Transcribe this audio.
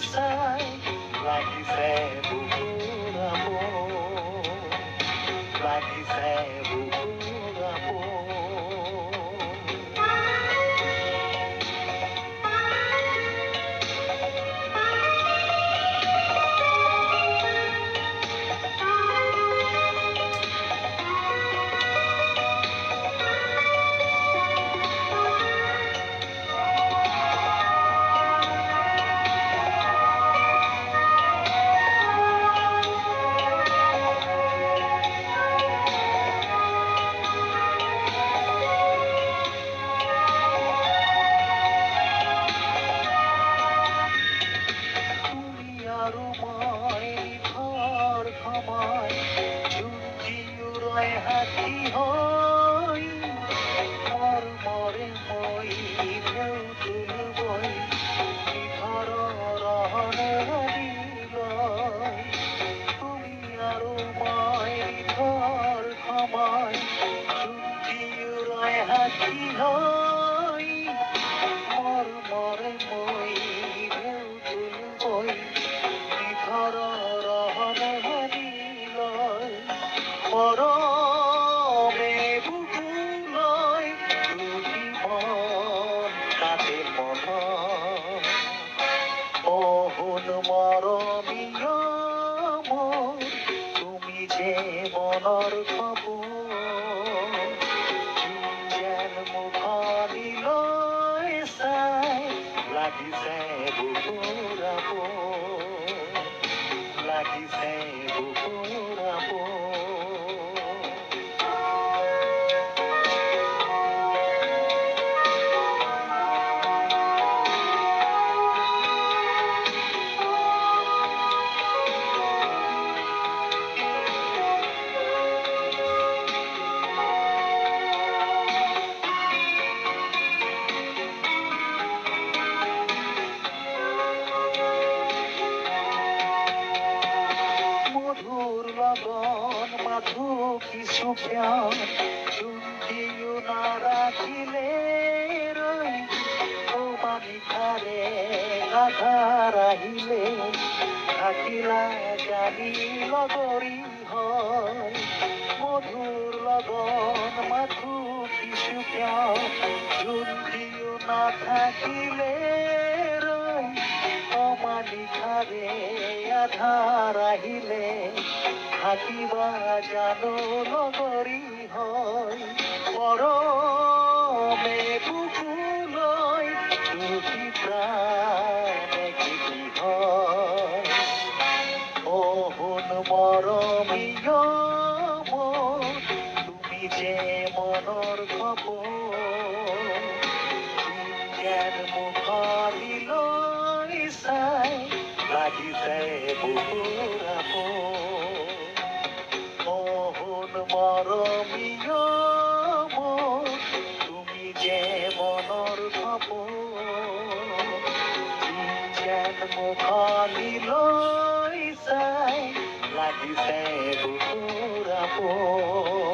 চাই লাগিছে বুকুৰ আপোন, লাগিছে বুকুৰ আপোন। আৰু মই ঘৰ সময় জুঞ্জিউৰাই হাতী হৈ মৰমৰে মই ঢেউ তুলিবই ঘৰৰ ৰহণী লৈ। তুমি আৰু মই ঘৰ সময় জুঞ্জিউৰাই হাতী হৈ মৰমৰে মই ঢেউ তুলিবই মৰমে বুকুলৈ দুটি মন তাতে মন অহুন মৰমীয় মোৰ তুমি যে মনৰ খবৰ যেন মুখনিলৈ চাই লাগিছে বুকুৰ আপোন, লাগিছে বুকুৰ আপোন। মধুৰ লগন মাথো কিছু প্যান জুন্দিও নাৰাখিলে ৰৈ নিশাৰে আধাৰ আহিলে থাকিলা জানি লগৰী হয়। মধুৰ লগন মাথো কিছু প্যান জুন্দিও নাথাকিলে ৰৈ নিশাৰে আধাৰ আহিলে থাকিবা জানো লগৰী হয়। মৰমে বুকুলৈ দুটি প্ৰাণে কি হয় অহুন মৰমীয় মোৰ তুমি যে মনৰ খবৰ যেন মুখনিলৈ চাই লাগিছে বুকুৰ আপোন অহুন মৰমীয় মোৰ তুমি যে মনৰ খবৰ যেন মুখনিলৈ চাই লাগিছে বুকুৰ আপোন।